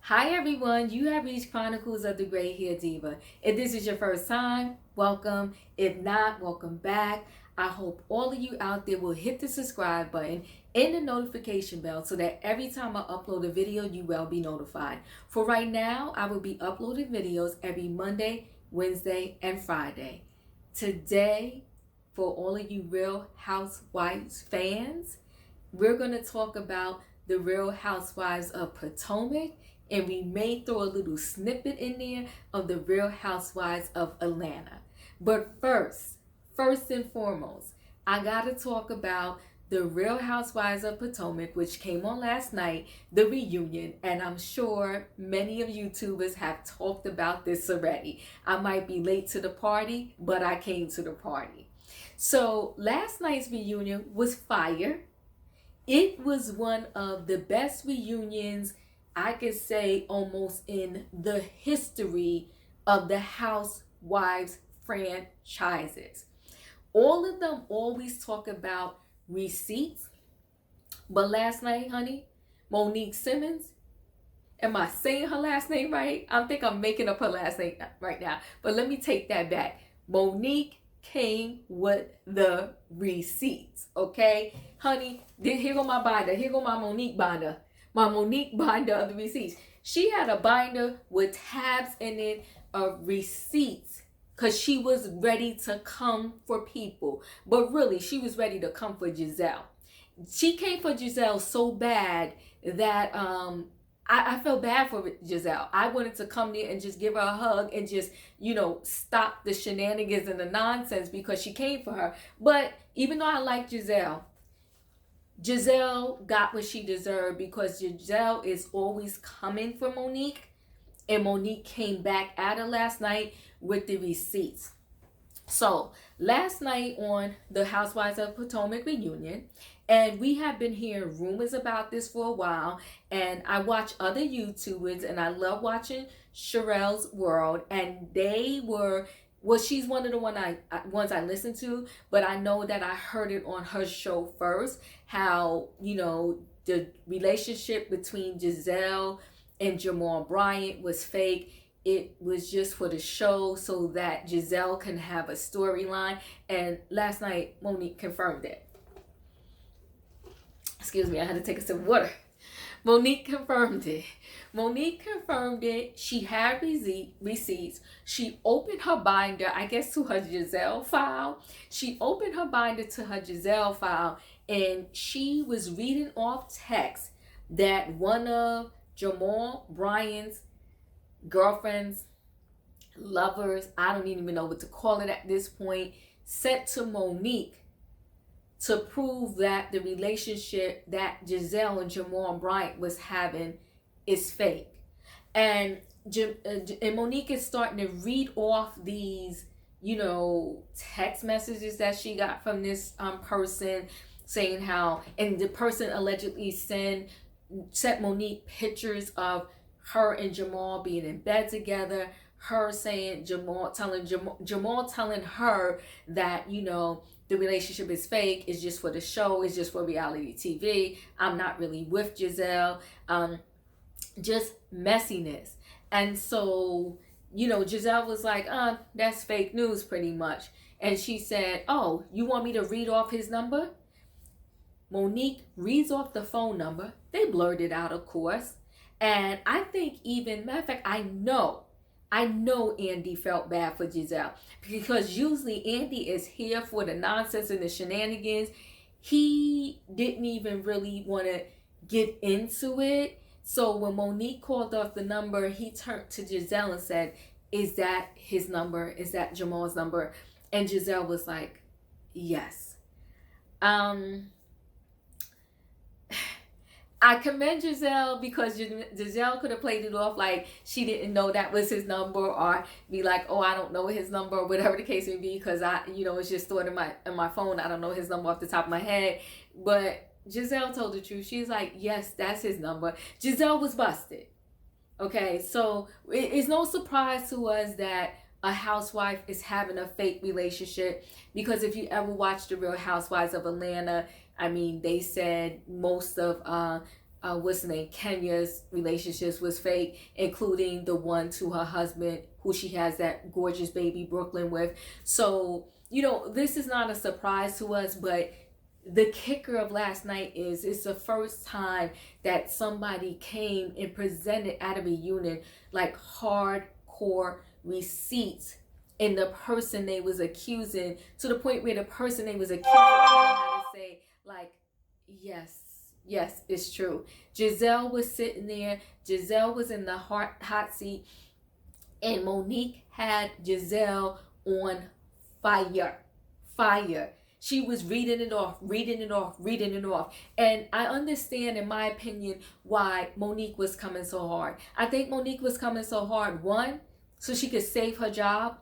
Hi everyone, you have reached Chronicles of the Gray Hair Diva. If this is your first time, welcome. If not, welcome back. I hope all of you out there will hit the subscribe button and the notification bell so that every time I upload a video, you will be notified. For right now, I will be uploading videos every Monday, Wednesday, and Friday. Today, for all of you Real Housewives fans, we're going to talk about the Real Housewives of Potomac, and we may throw a little snippet in there of the Real Housewives of Atlanta. But first and foremost, I got to talk about the Real Housewives of Potomac, which came on last night, the reunion, and I'm sure many of YouTubers have talked about this already. I might be late to the party, but I came to the party. So last night's reunion was fire. It was one of the best reunions, I could say, almost in the history of the Housewives franchises. All of them always talk about receipts, but last night, honey, Monique Simmons, am I saying her last name right? I think I'm making up her last name right now, but let me take that back. Monique came with the receipts, okay? Honey, here go my binder. Here go my Monique binder. My Monique binder of the receipts. She had a binder with tabs in it of receipts because she was ready to come for people. But really, she was ready to come for Giselle. She came for Giselle so bad that I felt bad for Giselle. I wanted to come there and just give her a hug and just, stop the shenanigans and the nonsense because she came for her. But even though I like Giselle got what she deserved because Giselle is always coming for Monique. And Monique came back at her last night with the receipts. So last night on the Housewives of Potomac reunion, and we have been hearing rumors about this for a while, and I watch other YouTubers, and I love watching Sherelle's World, and she's one of the ones I listen to, but I know that I heard it on her show first, how, the relationship between Giselle and Jamal Bryant was fake. It was just for the show so that Giselle can have a storyline. And last night, Monique confirmed it. Excuse me, I had to take a sip of water. Monique confirmed it. She had receipts. She opened her binder, I guess, to her Giselle file. And she was reading off text that one of Jamal Bryant's girlfriends, lovers, I don't even know what to call it at this point, sent to Monique to prove that the relationship that Giselle and Jamal Bryant was having is fake. And Monique is starting to read off these, text messages that she got from this person saying how, and the person allegedly sent Monique pictures of her and Jamal being in bed together, her saying Jamal telling her that, the relationship is fake, it's just for the show, it's just for reality TV. I'm not really with Giselle. Just messiness. And so, Giselle was like, that's fake news pretty much. And she said, oh, you want me to read off his number? Monique reads off the phone number. They blurred it out, of course. And I think matter of fact, I know Andy felt bad for Giselle because usually Andy is here for the nonsense and the shenanigans. He didn't even really want to get into it. So when Monique called off the number, he turned to Giselle and said, is that his number? Is that Jamal's number? And Giselle was like, yes. I commend Giselle because Giselle could have played it off like she didn't know that was his number, or be like, oh, I don't know his number, or whatever the case may be, because it's just stored in my phone. I don't know his number off the top of my head. But Giselle told the truth. She's like, yes, that's his number. Giselle was busted. Okay, so it's no surprise to us that a housewife is having a fake relationship, because if you ever watched The Real Housewives of Atlanta, I mean, they said most of what's the name, Kenya's relationships was fake, including the one to her husband, who she has that gorgeous baby Brooklyn with. So, this is not a surprise to us, but the kicker of last night is it's the first time that somebody came and presented at a reunion like hardcore receipts in the person they was accusing, to the point where the person they was accusing had to say, like, yes, yes, it's true. Giselle was sitting there. Giselle was in the hot seat, and Monique had Giselle on fire. Fire. She was reading it off, reading it off, reading it off. And I understand, in my opinion, why Monique was coming so hard. I think Monique was coming so hard, one, so she could save her job,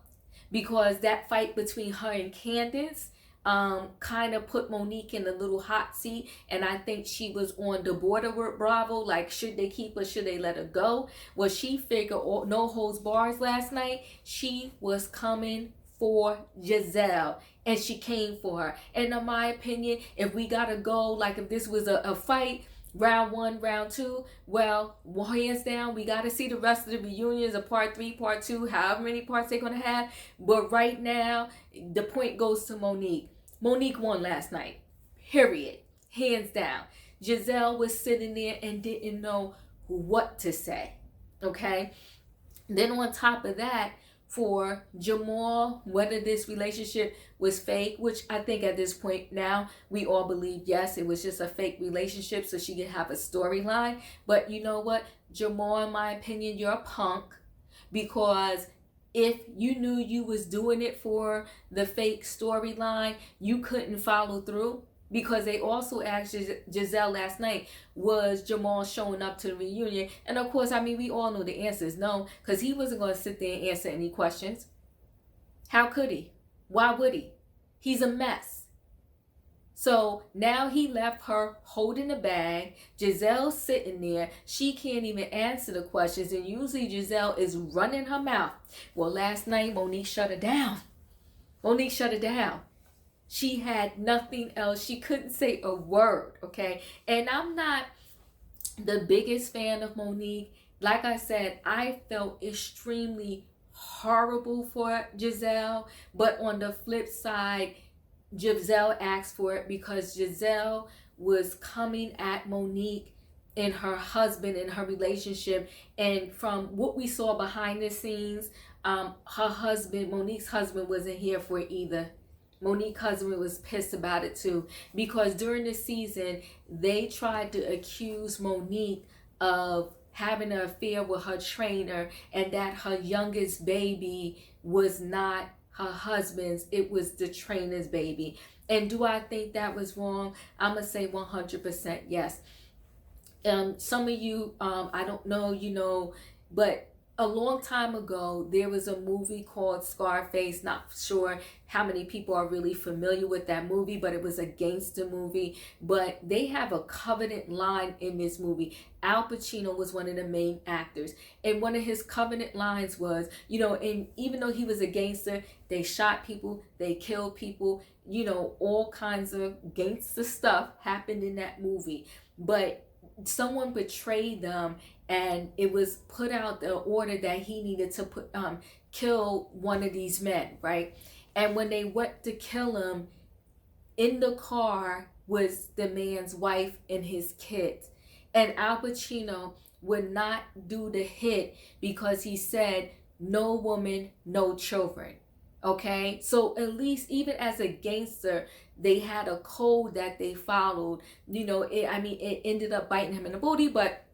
because that fight between her and Candace kind of put Monique in a little hot seat. And I think she was on the border with Bravo, like, should they keep her, should they let her go? Well, she figured, no holds bars last night. She was coming for Giselle, and she came for her. And in my opinion, if we gotta go, like if this was a fight, round one, round two, well, hands down, we gotta see the rest of the reunions of part 3, part 2, however many parts they're gonna have. But right now, the point goes to Monique. Monique won last night, period, hands down. Giselle was sitting there and didn't know what to say, okay? Then on top of that, for Jamal, whether this relationship was fake, which I think at this point now we all believe, yes, it was just a fake relationship so she could have a storyline. But you know what, Jamal, in my opinion, you're a punk, because if you knew you was doing it for the fake storyline, you couldn't follow through. Because they also asked Giselle last night, was Jamal showing up to the reunion? And of course, I mean, we all know the answer is no, because he wasn't going to sit there and answer any questions. How could he? Why would he? He's a mess. So now he left her holding the bag. Giselle's sitting there. She can't even answer the questions. And usually Giselle is running her mouth. Well, last night, Monique shut her down. Monique shut her down. She had nothing else. She couldn't say a word, okay? And I'm not the biggest fan of Monique. Like I said, I felt extremely horrible for Giselle. But on the flip side, Giselle asked for it because Giselle was coming at Monique and her husband and her relationship. And from what we saw behind the scenes, her husband, Monique's husband, wasn't here for it either. Monique's husband was pissed about it too, because during the season, they tried to accuse Monique of having an affair with her trainer, and that her youngest baby was not her husband's, it was the trainer's baby. And do I think that was wrong? I'm going to say 100% yes. Some of you, I don't know, but a long time ago, there was a movie called Scarface. Not sure how many people are really familiar with that movie, but it was a gangster movie. But they have a covenant line in this movie. Al Pacino was one of the main actors. And one of his covenant lines was, and even though he was a gangster, they shot people, they killed people, all kinds of gangster stuff happened in that movie. But someone betrayed them, and it was put out the order that he needed to kill one of these men, right? And when they went to kill him, in the car was the man's wife and his kids. And Al Pacino would not do the hit because he said, no woman, no children. Okay, so at least even as a gangster, they had a code that they followed. It ended up biting him in the booty, but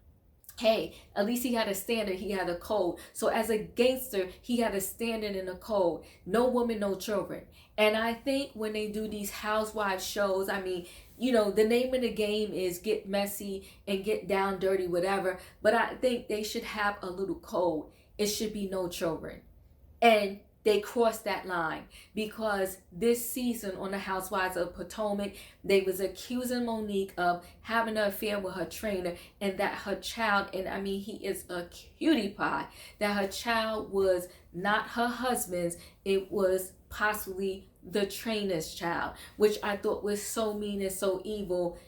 hey, at least he had a standard, he had a code. So as a gangster, he had a standard and a code. No woman, no children. And I think when they do these housewives shows, the name of the game is get messy and get down dirty, whatever. But I think they should have a little code. It should be no children. And they crossed that line because this season on the Housewives of Potomac, they was accusing Monique of having an affair with her trainer, and that her child, and he is a cutie pie, that her child was not her husband's, it was possibly the trainer's child, which I thought was so mean and so evil.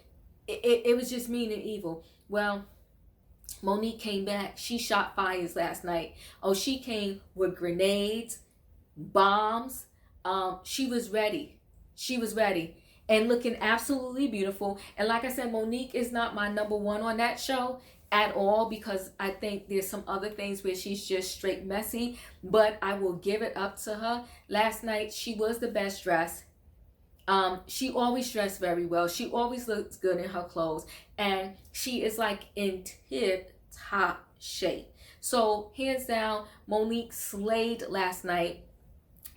It was just mean and evil. Well, Monique came back. She shot fires last night. Oh, she came with grenades, bombs. She was ready. She was ready and looking absolutely beautiful. And like I said, Monique is not my number one on that show at all, because I think there's some other things where she's just straight messy. But I will give it up to her. Last night, she was the best dressed. She always dressed very well. She always looks good in her clothes, and she is like in tip top shape. So hands down, Monique slayed last night.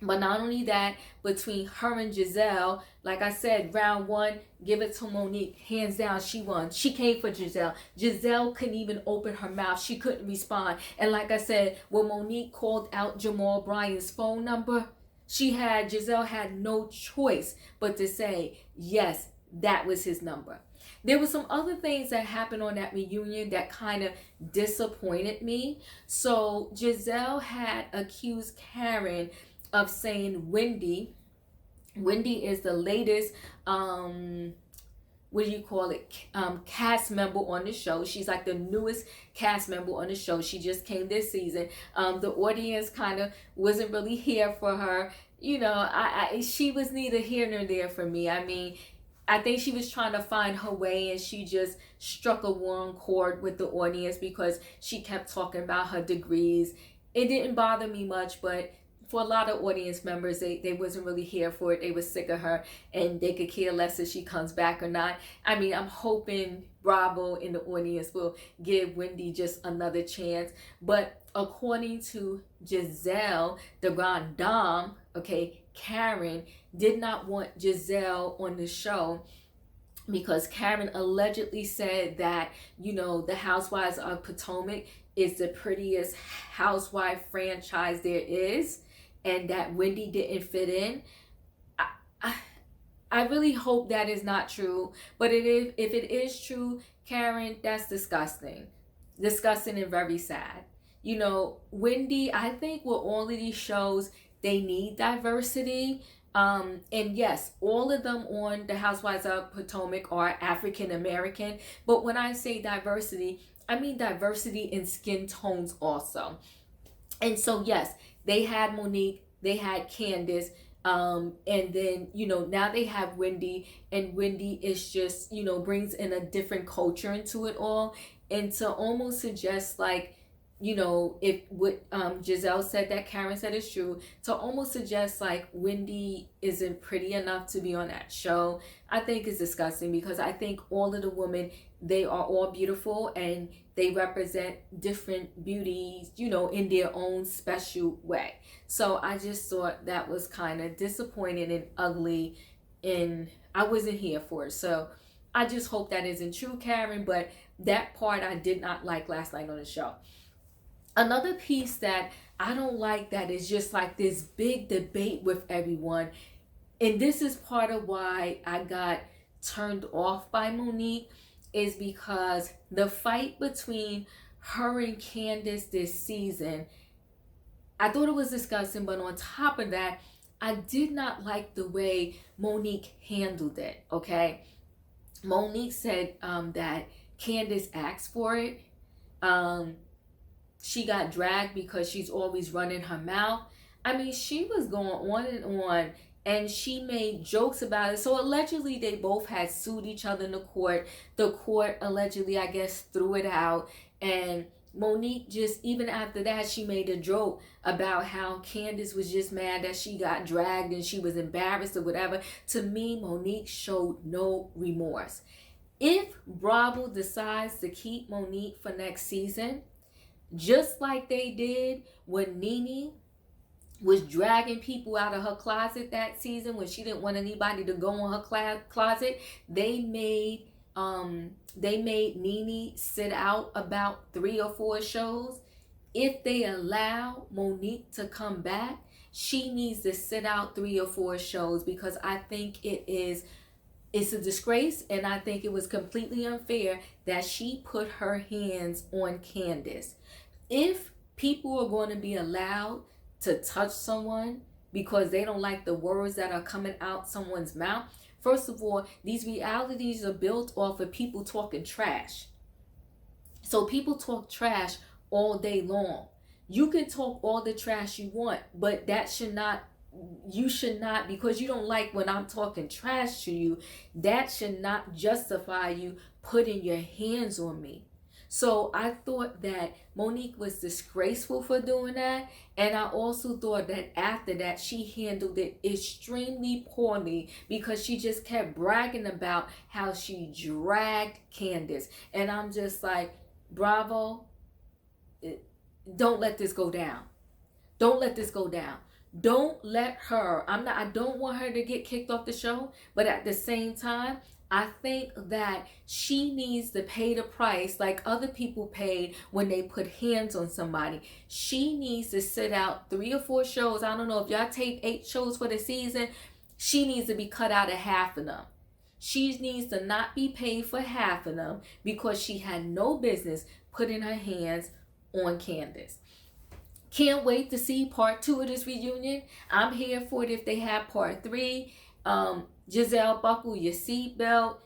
But not only that, between her and Giselle, like I said, round one, give it to Monique. Hands down, she won. She came for Giselle. Giselle couldn't even open her mouth. She couldn't respond. And like I said, when Monique called out Jamal Bryant's phone number, Giselle had no choice but to say, yes, that was his number. There were some other things that happened on that reunion that kind of disappointed me. So Giselle had accused Karen of saying Wendy is the latest what do you call it, cast member on the show. She's like the newest cast member on the show. She just came this season. The audience kind of wasn't really here for her. You know, she was neither here nor there for me. I mean, I think she was trying to find her way, and she just struck a wrong chord with the audience because she kept talking about her degrees. It didn't bother me much, but for a lot of audience members, they wasn't really here for it. They were sick of her, and they could care less if she comes back or not. I mean, I'm hoping Bravo in the audience will give Wendy just another chance. But according to Giselle, the Grand Dame, okay, Karen did not want Giselle on the show because Karen allegedly said that, you know, the Housewives of Potomac is the prettiest housewife franchise there is, and that Wendy didn't fit in. I really hope that is not true. But if it is true, Karen, that's disgusting. Disgusting and very sad. You know, Wendy, I think with all of these shows, they need diversity. And yes, all of them on the Housewives of Potomac are African American. But when I say diversity, I mean diversity in skin tones also. And so, yes, they had Monique, they had Candace, and then, you know, now they have Wendy, and Wendy is just, you know, brings in a different culture into it all. And to almost suggest, like, you know, if what Giselle said that Karen said is true, to almost suggest like Wendy isn't pretty enough to be on that show, I think is disgusting, because I think all of the women, they are all beautiful and they represent different beauties, you know, in their own special way. So I just thought that was kind of disappointing and ugly, and I wasn't here for it. So I just hope that isn't true, Karen, but that part I did not like last night on the show. Another piece that I don't like, that is just like this big debate with everyone, and this is part of why I got turned off by Monique, is because the fight between her and Candace this season, I thought it was disgusting, but on top of that, I did not like the way Monique handled it, okay? Monique said that Candace asked for it. She got dragged because she's always running her mouth. I mean, she was going on and on, and she made jokes about it. So allegedly, they both had sued each other in the court. The court allegedly, I guess, threw it out. And Monique just, even after that, she made a joke about how Candace was just mad that she got dragged and she was embarrassed or whatever. To me, Monique showed no remorse. If Bravo decides to keep Monique for next season, just like they did when Nene was dragging people out of her closet that season when she didn't want anybody to go in her closet, they made Nene sit out about 3 or 4 shows. If they allow Monique to come back, she needs to sit out 3 or 4 shows, because I think it's a disgrace, and I think it was completely unfair that she put her hands on Candace. If people are going to be allowed to touch someone because they don't like the words that are coming out someone's mouth, first of all, these realities are built off of people talking trash. So people talk trash all day long. You can talk all the trash you want, but that should not, you should not, because you don't like when I'm talking trash to you, that should not justify you putting your hands on me. So I thought that Monique was disgraceful for doing that. And I also thought that after that, she handled it extremely poorly because she just kept bragging about how she dragged Candace. And I'm just like, bravo, don't let this go down. Don't let this go down. Don't let her, I don't want her to get kicked off the show, but at the same time, I think that she needs to pay the price like other people paid when they put hands on somebody. She needs to sit out 3 or 4 shows. I don't know if y'all tape 8 shows for the season. She needs to be cut out of half of them. She needs to not be paid for half of them because she had no business putting her hands on Candace. Can't wait to see part 2 of this reunion. I'm here for it if they have part 3. Giselle, buckle your seatbelt.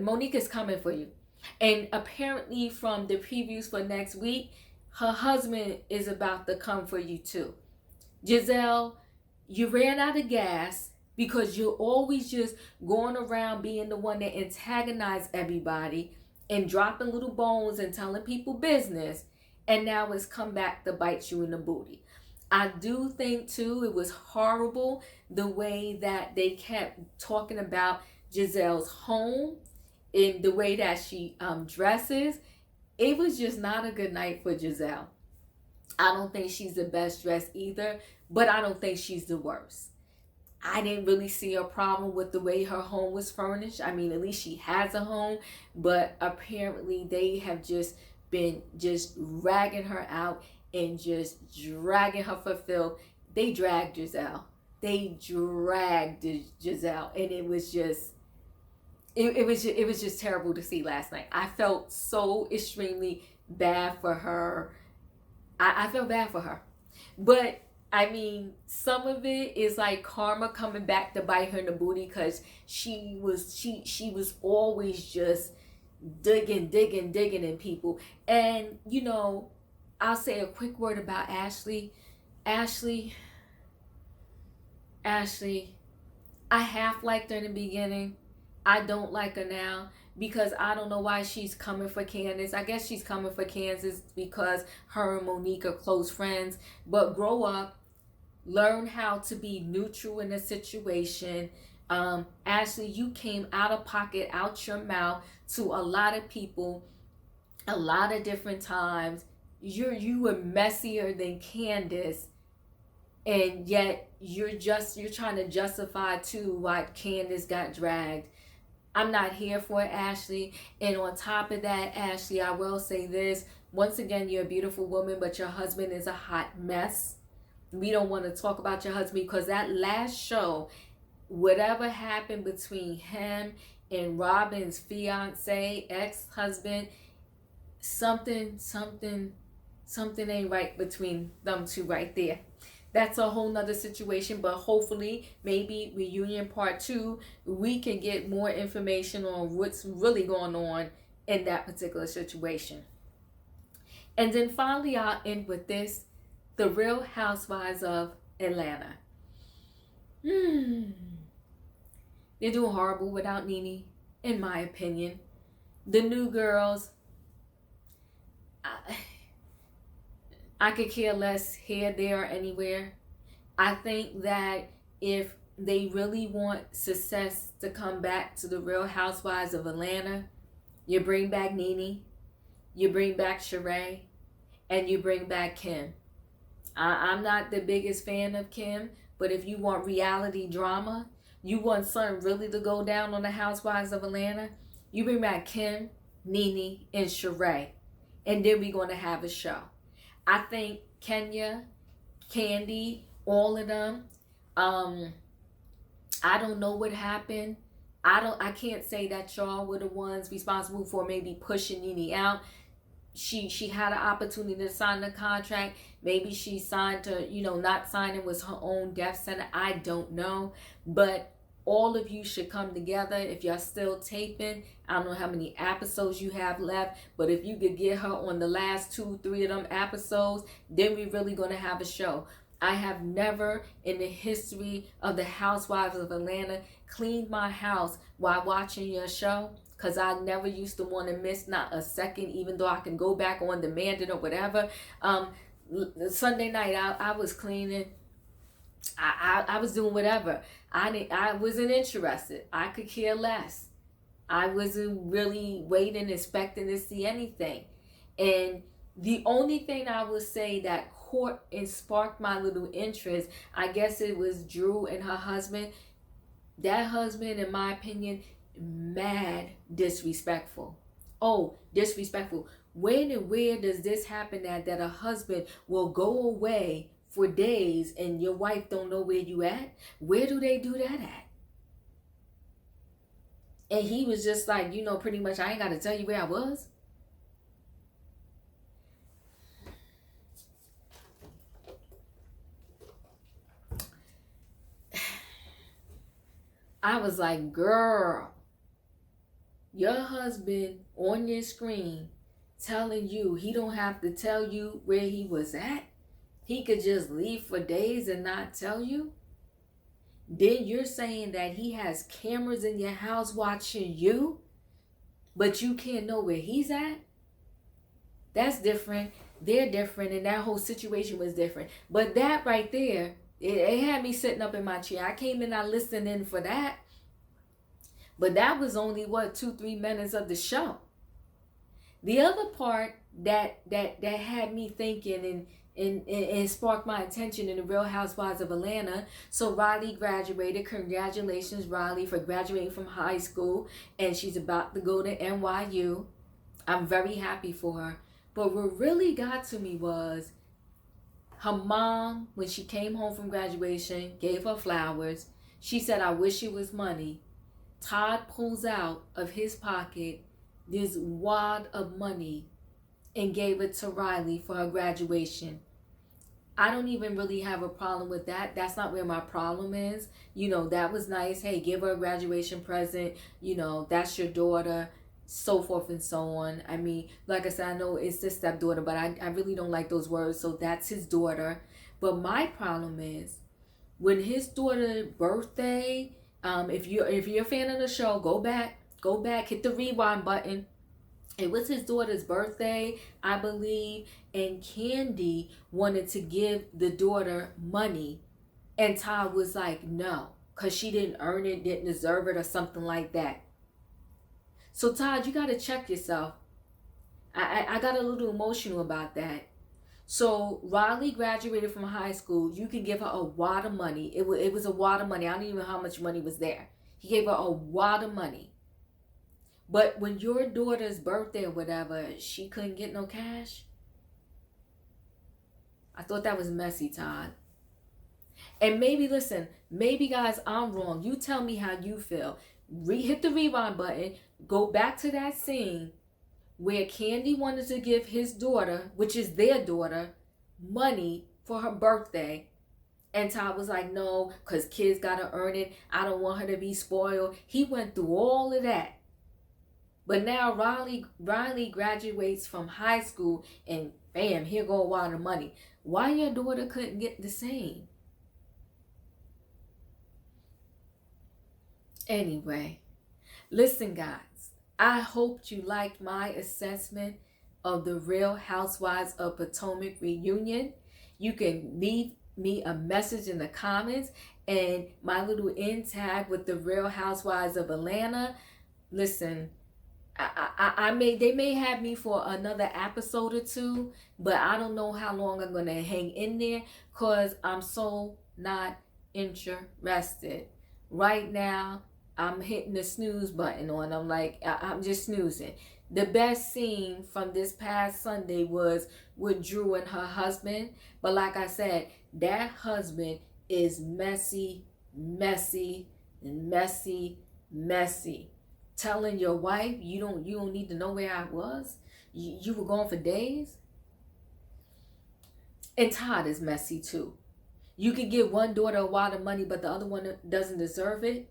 Monique is coming for you. And apparently from the previews for next week, her husband is about to come for you too. Giselle, you ran out of gas because you're always just going around being the one that antagonized everybody and dropping little bones and telling people business. And now it's come back to bite you in the booty. I do think too it was horrible the way that they kept talking about Giselle's home and the way that she dresses. It was just not a good night for Giselle. I don't think she's the best dressed either, but I don't think she's the worst. I didn't really see a problem with the way her home was furnished. I mean, at least she has a home, but apparently they have just been just ragging her out and just dragging her for filth. They dragged Giselle. They dragged Giselle, and it was just terrible to see last night. I felt so extremely bad for her. I felt bad for her, but I mean, some of it is like karma coming back to bite her in the booty because she was always just digging in people. And you know, I'll say a quick word about Ashley. Ashley, I half liked her in the beginning. I don't like her now because I don't know why she's coming for Candace. I guess she's coming for Candace because her and Monique are close friends. But grow up. Learn how to be neutral in a situation. Ashley, you came out of pocket, out your mouth to a lot of people, a lot of different times. You were messier than Candace, and yet you're trying to justify too why Candace got dragged. I'm not here for it, Ashley. And on top of that, Ashley, I will say this. Once again, you're a beautiful woman, but your husband is a hot mess. We don't want to talk about your husband because that last show, whatever happened between him and Robin's fiance, ex-husband, something ain't right between them two right there. That's a whole nother situation, but hopefully maybe reunion part 2, we can get more information on what's really going on in that particular situation. And then finally, I'll end with this. The Real Housewives of Atlanta. They're doing horrible without Nene, in my opinion. The new girls, I could care less here, there, or anywhere. I think that if they really want success to come back to the Real Housewives of Atlanta, you bring back Nene, you bring back Sheree, and you bring back Kim. I'm not the biggest fan of Kim, but if you want reality drama, you want something really to go down on the Housewives of Atlanta, you bring back Kim, Nene, and Sheree. And then we're going to have a show. I think Kenya, Candy, all of them, I don't know what happened. I can't say that y'all were the ones responsible for maybe pushing Nene out. She had an opportunity to sign the contract. Maybe she signed to, not signing was her own death sentence. I don't know. But all of you should come together. If y'all still taping, I don't know how many episodes you have left, but if you could get her on the last 2-3 of them episodes, then we really gonna have a show. I have never in the history of the Housewives of Atlanta cleaned my house while watching your show, because I never used to want to miss not a second, even though I can go back on demand it or whatever. Sunday night I was cleaning. I was doing whatever. I wasn't interested. I could care less. I wasn't really waiting, expecting to see anything. And the only thing I would say that caught and sparked my little interest, I guess it was Drew and her husband. That husband, in my opinion, mad disrespectful. Oh, disrespectful. When and where does this happen that a husband will go away for days and your wife don't know where you at? Where do they do that at? And he was just like, pretty much, I ain't got to tell you where I was. I was like, girl, your husband on your screen telling you he don't have to tell you where he was at. He could just leave for days and not tell you. Then you're saying that he has cameras in your house watching you, but you can't know where he's at? That's different. They're different, and that whole situation was different. But that right there, it had me sitting up in my chair. I came in, I listened in for that. But that was only, 2-3 minutes of the show. The other part that had me thinking and sparked my attention in the Real Housewives of Atlanta. So Riley graduated. Congratulations, Riley, for graduating from high school. And she's about to go to NYU. I'm very happy for her. But what really got to me was her mom, when she came home from graduation, gave her flowers. She said, I wish it was money. Todd pulls out of his pocket this wad of money and gave it to Riley for her graduation. I don't even really have a problem with that. That's not where my problem is. That was nice. Hey, give her a graduation present. That's your daughter, so forth and so on. I mean, like I said, I know it's his stepdaughter, but I really don't like those words. So that's his daughter. But my problem is when his daughter's birthday, if you're a fan of the show, go back, hit the rewind button. It was his daughter's birthday, I believe, and Candy wanted to give the daughter money, and Todd was like, no, because she didn't earn it, didn't deserve it, or something like that. So Todd, you got to check yourself. I got a little emotional about that. So Riley graduated from high school. You can give her a wad of money. It was a wad of money. I don't even know how much money was there. He gave her a wad of money. But when your daughter's birthday or whatever, she couldn't get no cash? I thought that was messy, Todd. And maybe guys, I'm wrong. You tell me how you feel. Hit the rewind button. Go back to that scene where Candy wanted to give his daughter, which is their daughter, money for her birthday. And Todd was like, no, because kids got to earn it. I don't want her to be spoiled. He went through all of that. But now Riley graduates from high school and bam, here go a wad of money. Why your daughter couldn't get the same? Anyway, listen guys, I hope you liked my assessment of the Real Housewives of Potomac reunion. You can leave me a message in the comments and my little end tag with the Real Housewives of Atlanta. Listen, they may have me for another episode or two, but I don't know how long I'm gonna hang in there because I'm so not interested. Right now, I'm hitting the snooze button on. I'm just snoozing. The best scene from this past Sunday was with Drew and her husband. But like I said, that husband is messy, messy, and messy, messy. Telling your wife you don't need to know where I was. You were gone for days. And Todd is messy too. You could give one daughter a wad of money, but the other one doesn't deserve it.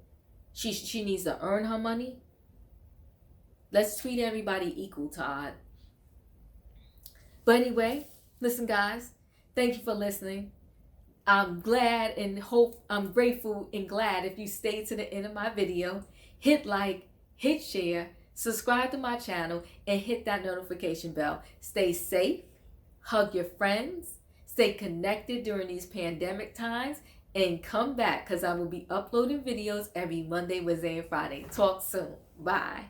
She needs to earn her money. Let's treat everybody equal, Todd. But anyway, listen, guys. Thank you for listening. I'm glad and hope, I'm grateful and glad if you stayed to the end of my video. Hit like, hit share, subscribe to my channel, and hit that notification bell. Stay safe, hug your friends, stay connected during these pandemic times, and come back because I will be uploading videos every Monday, Wednesday, and Friday. Talk soon. Bye.